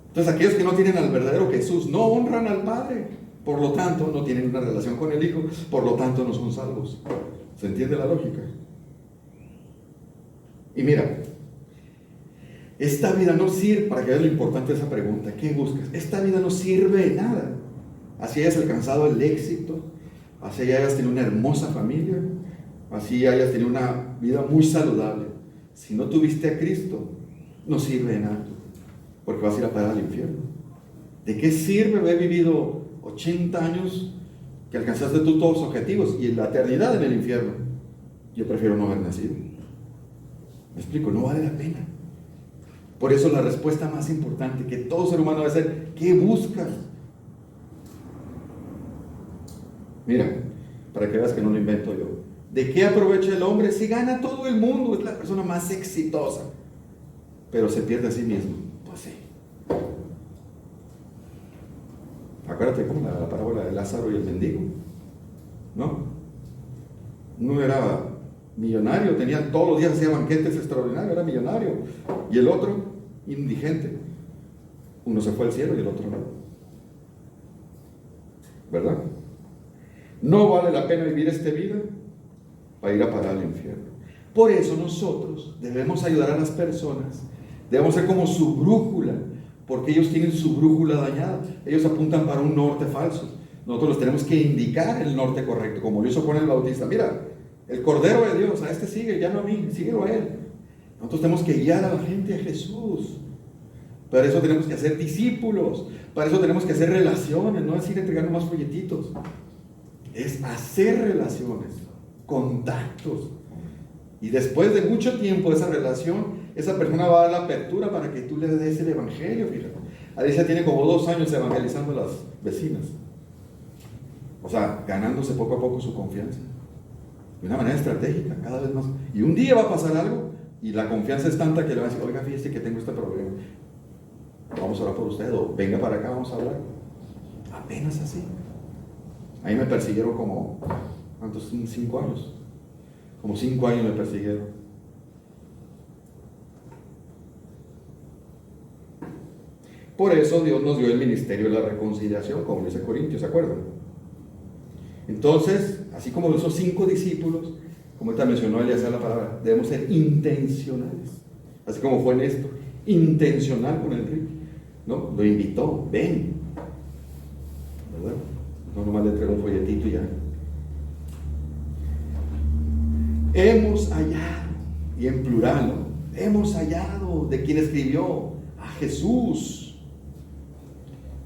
Entonces aquellos que no tienen al verdadero Jesús no honran al Padre. Por lo tanto, no tienen una relación con el Hijo. Por lo tanto, no son salvos. ¿Se entiende la lógica? Y mira, esta vida no sirve, para que veas lo importante de esa pregunta, ¿qué buscas? Esta vida no sirve de nada. Así hayas alcanzado el éxito, así hayas tenido una hermosa familia, así hayas tenido una vida muy saludable, si no tuviste a Cristo, no sirve de nada, porque vas a ir a parar al infierno. ¿De qué sirve haber vivido 80 años que alcanzaste tú todos los objetivos y la eternidad en el infierno? Yo prefiero no haber nacido. ¿Me explico? No vale la pena. Por eso la respuesta más importante que todo ser humano debe ser: ¿qué buscas? Mira, para que veas que no lo invento yo. ¿De qué aprovecha el hombre si gana todo el mundo? Es la persona más exitosa, pero se pierde a sí mismo. Pues sí. Acuérdate como la parábola de Lázaro y el mendigo, ¿no? Uno era millonario, tenía todos los días, hacía banquetes extraordinarios, era millonario, y el otro indigente. Uno se fue al cielo y el otro no, ¿verdad? No vale la pena vivir esta vida para ir a parar al infierno. Por eso nosotros debemos ayudar a las personas, debemos ser como su brújula, porque ellos tienen su brújula dañada, ellos apuntan para un norte falso. Nosotros les tenemos que indicar el norte correcto, como lo hizo Juan el Bautista. Mira, el Cordero de Dios, a este sigue, ya no a mí, síguelo a él. Nosotros tenemos que guiar a la gente a Jesús. Para eso tenemos que hacer discípulos, para eso tenemos que hacer relaciones, no es ir entregando más folletitos, es hacer relaciones, contactos. Y después de mucho tiempo de esa relación, esa persona va a dar la apertura para que tú le des el evangelio. Fíjate, Alicia tiene como 2 años evangelizando a las vecinas, o sea, ganándose poco a poco su confianza, de una manera estratégica, cada vez más. Y un día va a pasar algo y la confianza es tanta que le va a decir: oiga, fíjese que tengo este problema, vamos a orar por usted, o venga para acá, vamos a hablar. Apenas así. A mí me persiguieron como, ¿cuántos? 5 años. Como 5 años me persiguieron. Por eso Dios nos dio el ministerio de la reconciliación, como dice Corintios, ¿se acuerdan? Entonces, así como esos 5 discípulos, como esta mencionó Elías la palabra, debemos ser intencionales. Así como fue en esto, intencional con Enrique, ¿no? Lo invitó, ven, ¿verdad? No nomás le entregó un folletito y ya. Hemos hallado, y en plural, ¿no? Hemos hallado de quien escribió, a Jesús,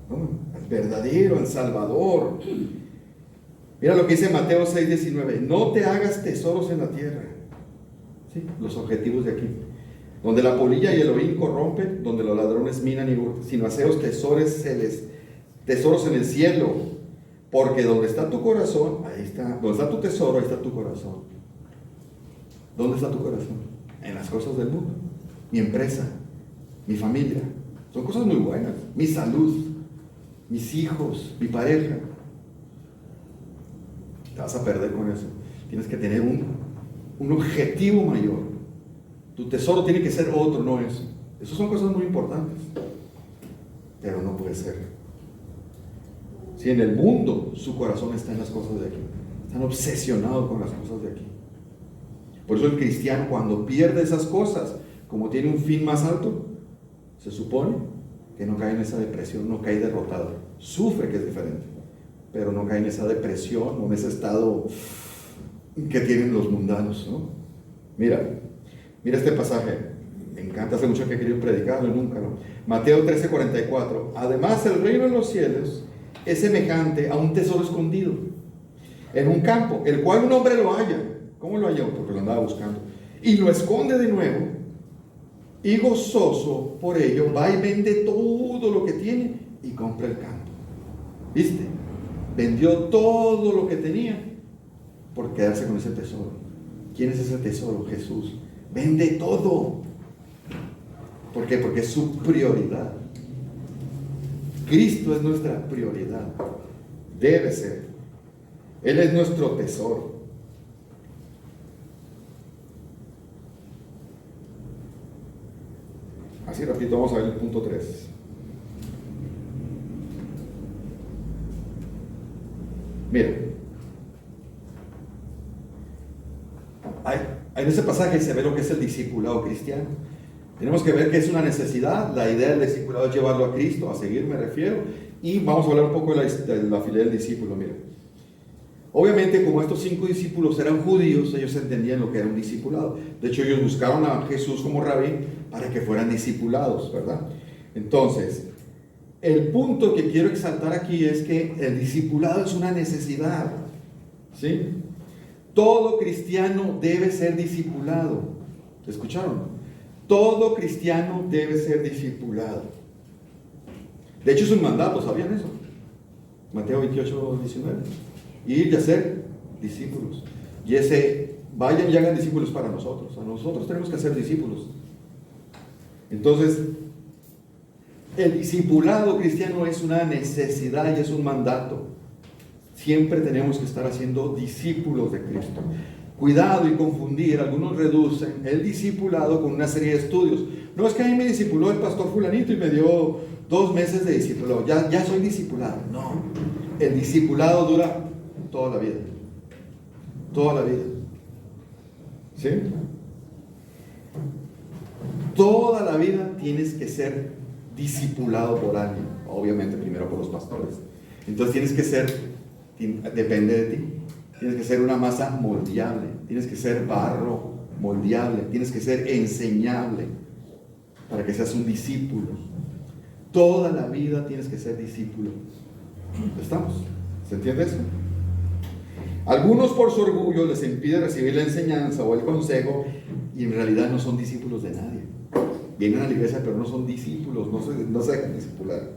¿no? El verdadero, el Salvador. Mira lo que dice Mateo 6:19: no te hagas tesoros en la tierra. ¿Sí? Los objetivos de aquí. Donde la polilla y el orín corrompen, donde los ladrones minan y hurtan, sino haceos tesoros en el cielo, porque donde está tu corazón, ahí está, donde está tu tesoro, ahí está tu corazón. ¿Dónde está tu corazón? En las cosas del mundo. Mi empresa, mi familia, son cosas muy buenas. Mi salud, mis hijos, mi pareja. Te vas a perder con eso. Tienes que tener un objetivo mayor. Tu tesoro tiene que ser otro, no eso. Esas son cosas muy importantes, pero no puede ser. Si en el mundo su corazón está en las cosas de aquí, están obsesionados con las cosas de aquí. Por eso el cristiano, cuando pierde esas cosas, como tiene un fin más alto, se supone que no cae en esa depresión, no cae derrotado. Sufre, que es diferente, pero no cae en esa depresión o en ese estado que tienen los mundanos, ¿no? Mira este pasaje, me encanta, hace mucho que he querido predicarlo y nunca, ¿no? Mateo 13:44: además el reino de los cielos es semejante a un tesoro escondido en un campo, el cual un hombre lo halla. ¿Cómo lo halló? Porque lo andaba buscando, y lo esconde de nuevo, y gozoso por ello va y vende todo lo que tiene y compra el campo. ¿Viste? Vendió todo lo que tenía por quedarse con ese tesoro. ¿Quién es ese tesoro? Jesús. Vende todo. ¿Por qué? Porque es su prioridad. Cristo es nuestra prioridad. Debe ser. Él es nuestro tesoro. Así rapidito, vamos a ver el punto 3. Mira, en ese pasaje se ve lo que es el discipulado cristiano. Tenemos que ver que es una necesidad. La idea del discipulado es llevarlo a Cristo, a seguir me refiero. Y vamos a hablar un poco de la fila del discípulo. Mira, Obviamente, como estos 5 discípulos eran judíos, ellos entendían lo que era un discipulado. De hecho, ellos buscaron a Jesús como rabí para que fueran discipulados, ¿verdad? Entonces, el punto que quiero exaltar aquí es que el discipulado es una necesidad, ¿sí? Todo cristiano debe ser discipulado. ¿Escucharon? Todo cristiano debe ser discipulado. De hecho, es un mandato, ¿sabían eso? Mateo 28, 19. Ir y hacer discípulos. Y ese, vayan y hagan discípulos para nosotros. A nosotros tenemos que hacer discípulos. Entonces, el discipulado cristiano es una necesidad y es un mandato. Siempre tenemos que estar haciendo discípulos de Cristo. Cuidado y confundir, algunos reducen el discipulado con una serie de estudios. No, es que a mí me discipuló el pastor fulanito y me dio 2 meses de discipulado. Ya soy discipulado. No, el discipulado dura toda la vida. Toda la vida. ¿Sí? Toda la vida tienes que ser discipulado por alguien. Obviamente primero por los pastores. Entonces tienes que ser, depende de ti, tienes que ser una masa moldeable, tienes que ser barro moldeable, tienes que ser enseñable para que seas un discípulo. Toda la vida tienes que ser discípulo. ¿Estamos? ¿Se entiende eso? Algunos por su orgullo les impide recibir la enseñanza o el consejo y en realidad no son discípulos de nadie. Vienen a la iglesia pero no son discípulos, no se dejan discipular.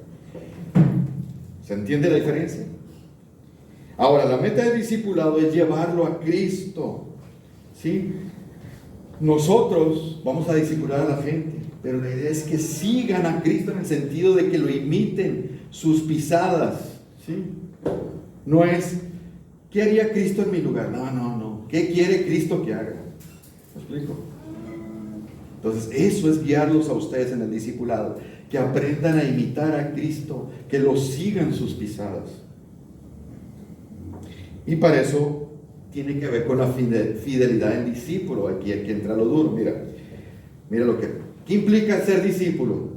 ¿Se entiende la diferencia? Ahora, la meta del discipulado es llevarlo a Cristo, ¿sí? Nosotros vamos a discipular a la gente, pero la idea es que sigan a Cristo en el sentido de que lo imiten, sus pisadas, ¿sí? No es, ¿qué haría Cristo en mi lugar? No. ¿Qué quiere Cristo que haga? ¿Me explico? Entonces, eso es guiarlos a ustedes en el discipulado, que aprendan a imitar a Cristo, que lo sigan sus pisadas. Y para eso tiene que ver con la fidelidad del discípulo. Aquí entra lo duro. Mira lo que... ¿Qué implica el ser discípulo?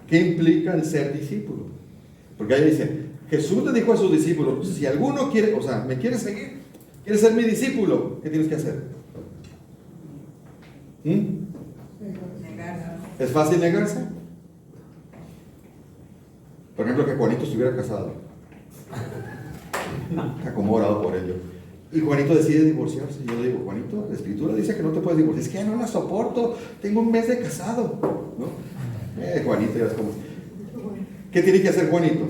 ¿Qué implica el ser discípulo? Porque ahí dice, Jesús le dijo a sus discípulos, si alguno quiere, me quiere seguir, quiere ser mi discípulo, ¿qué tienes que hacer? Negarse. ¿Es fácil negarse? Por ejemplo, que Juanito estuviera casado. Como orado por ello. Y Juanito decide divorciarse. Yo le digo, Juanito, la escritura dice que no te puedes divorciar. Es que ya no la soporto. Tengo 1 mes de casado. ¿No? Juanito, ya ves cómo. ¿Qué tiene que hacer Juanito?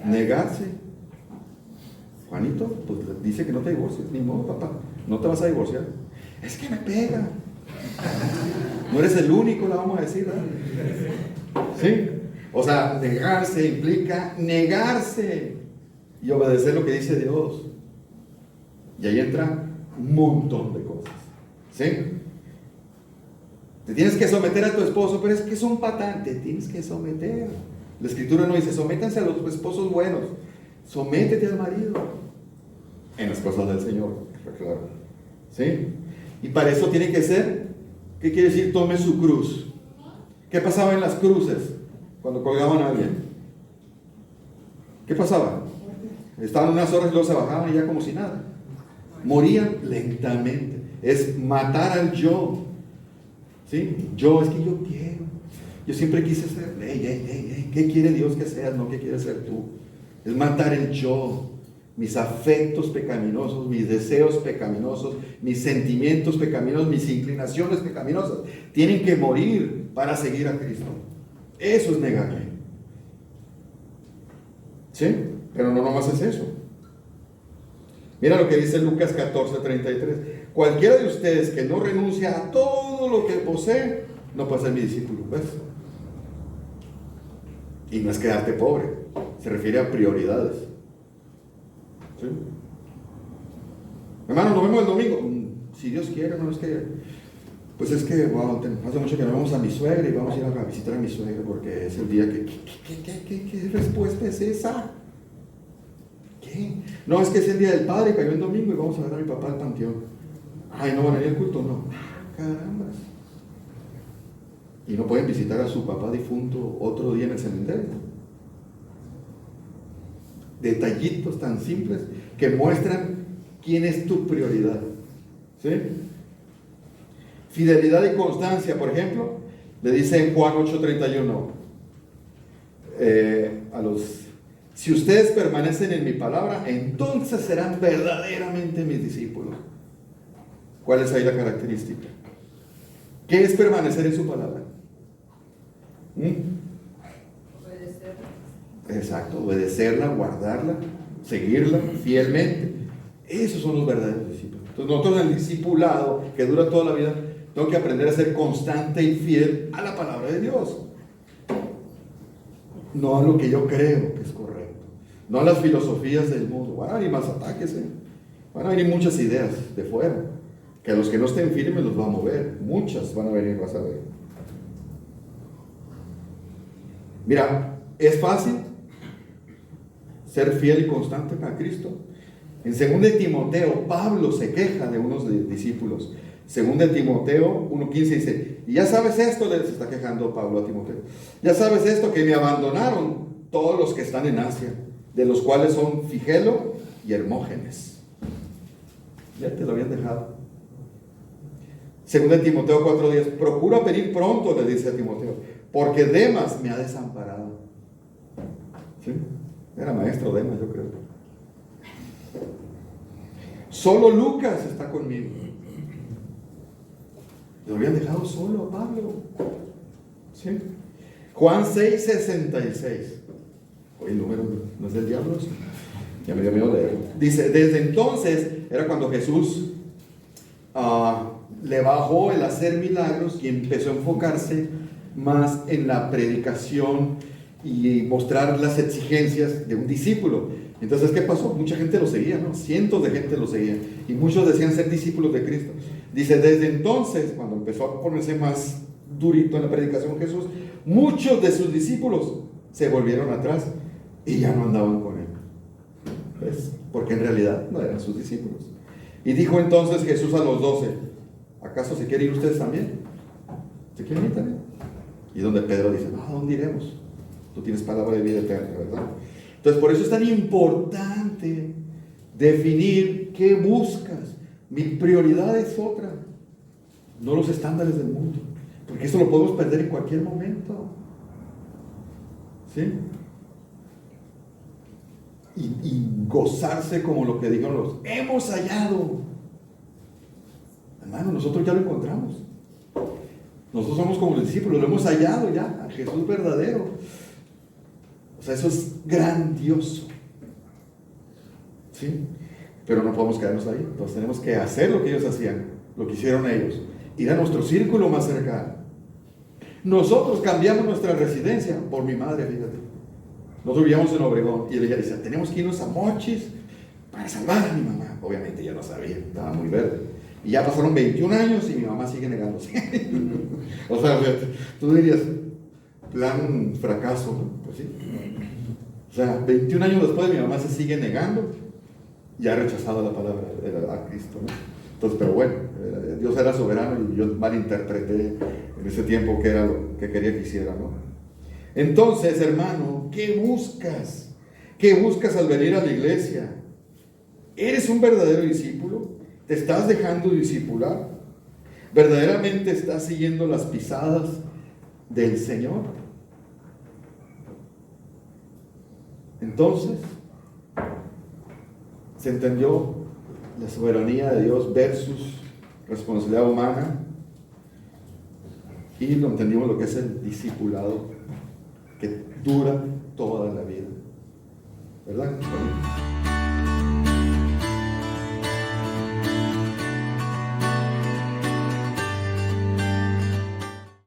Negarse. Juanito, pues dice que no te divorcies. Ni modo, papá. No te vas a divorciar. Es que me pega. No eres el único, la vamos a decir, ¿verdad? ¿Sí? O sea, negarse implica negarse y obedecer lo que dice Dios. Y ahí entra un montón de cosas. ¿Sí? Te tienes que someter a tu esposo, pero es que es un patán. Te tienes que someter. La escritura no dice, sométanse a los esposos buenos. Sométete al marido. En las cosas del Señor, claro. ¿Sí? Y para eso tiene que ser, ¿qué quiere decir? Tome su cruz. ¿Qué pasaba en las cruces? Cuando colgaban a alguien, ¿qué pasaba? Estaban unas horas y luego se bajaban y ya como si nada. Morían lentamente. Es matar al yo. ¿Sí? Yo, es que yo quiero. Yo siempre quise ser. ¿Qué quiere Dios que seas? No, ¿qué quieres ser tú? Es matar el yo. Mis afectos pecaminosos, mis deseos pecaminosos, mis sentimientos pecaminosos, mis inclinaciones pecaminosas. Tienen que morir para seguir a Cristo. Eso es negarle. ¿Sí? Pero no nomás es eso. Mira lo que dice Lucas 14:33. Cualquiera de ustedes que no renuncia a todo lo que posee, no puede ser mi discípulo. ¿Ves? Y no es quedarte pobre. Se refiere a prioridades. ¿Sí? Hermano, nos vemos el domingo. Si Dios quiere, hermano, es que... Pues es que, wow, hace mucho que no vamos a mi suegra y vamos a ir a visitar a mi suegra porque es el día que... ¿Qué respuesta es esa? ¿Qué? No, es que es el día del padre, cayó el domingo y vamos a ver a mi papá al panteón. Ay, ¿no van a ir al culto? No. Caramba. Y no pueden visitar a su papá difunto otro día en el cementerio. detallitos tan simples que muestran quién es tu prioridad. ¿Sí? Fidelidad y constancia, por ejemplo, le dice en Juan 8:31 si ustedes permanecen en mi palabra, entonces serán verdaderamente mis discípulos. ¿Cuál es ahí la característica? ¿Qué es permanecer en su palabra? Obedecer. Exacto, obedecerla, guardarla, seguirla fielmente. Esos son los verdaderos discípulos. Entonces nosotros en el discipulado, que dura toda la vida, tengo que aprender a ser constante y fiel a la palabra de Dios. No a lo que yo creo que es correcto. No a las filosofías del mundo. Van a venir más ataques, van a venir muchas ideas de fuera, que a los que no estén firmes los va a mover. Muchas van a venir, vas a ver. Mira, es fácil ser fiel y constante a Cristo. En 2 Timoteo, Pablo se queja de unos discípulos. 2 Timoteo 1:15 dice, y ya sabes esto, le está quejando Pablo a Timoteo, ya sabes esto, que me abandonaron todos los que están en Asia, de los cuales son Figelo y Hermógenes. Ya te lo habían dejado. 2 Timoteo 4:10, procura venir pronto, le dice a Timoteo, porque Demas me ha desamparado. ¿Sí? Era maestro Demas, yo creo. Solo Lucas está conmigo. Lo habían dejado solo a Pablo. ¿Sí? Juan 6:66. Oye, el número no es del diablo eso. Ya me dio miedo leerlo. Dice, desde entonces era cuando Jesús le bajó el hacer milagros y empezó a enfocarse más en la predicación y mostrar las exigencias de un discípulo. Entonces, ¿qué pasó? Mucha gente lo seguía, ¿no? Cientos de gente lo seguía. Y muchos decían ser discípulos de Cristo. Dice, desde entonces, cuando empezó a ponerse más durito en la predicación Jesús, muchos de sus discípulos se volvieron atrás y ya no andaban con él. ¿Ves? Porque en realidad no eran sus discípulos. Y dijo entonces Jesús a los 12, ¿acaso se quieren ir ustedes también? ¿Se quieren ir también? Y donde Pedro dice, no, ¿a dónde iremos? Tú tienes palabra de vida eterna, ¿verdad? Entonces, por eso es tan importante definir qué buscas. Mi prioridad es otra, no los estándares del mundo, porque eso lo podemos perder en cualquier momento. ¿Sí? Y gozarse como lo que dijeron los, hemos hallado. Hermano, nosotros ya lo encontramos. Nosotros somos como los discípulos, lo hemos hallado ya, a Jesús verdadero. O sea, eso es grandioso. ¿Sí? Pero no podemos quedarnos ahí. Entonces tenemos que hacer lo que ellos hacían, lo que hicieron ellos. Ir a nuestro círculo más cercano. Nosotros cambiamos nuestra residencia por mi madre, fíjate. Nosotros vivíamos en Obregón y ella decía, tenemos que irnos a Mochis para salvar a mi mamá. Obviamente ya no sabía, estaba muy verde. Y ya pasaron 21 años y mi mamá sigue negándose. O sea, tú dirías, plan fracaso, ¿no? Pues sí. O sea, 21 años después mi mamá se sigue negando y ha rechazado la palabra a Cristo, ¿no? Entonces, pero bueno, Dios era soberano y yo malinterpreté en ese tiempo que era lo que quería que hiciera, ¿no? Entonces, hermano, ¿qué buscas? ¿Qué buscas al venir a la iglesia? ¿Eres un verdadero discípulo? ¿Te estás dejando discipular? ¿Verdaderamente estás siguiendo las pisadas del Señor? Entonces, se entendió la soberanía de Dios versus responsabilidad humana y lo entendimos lo que es el discipulado que dura toda la vida, ¿verdad?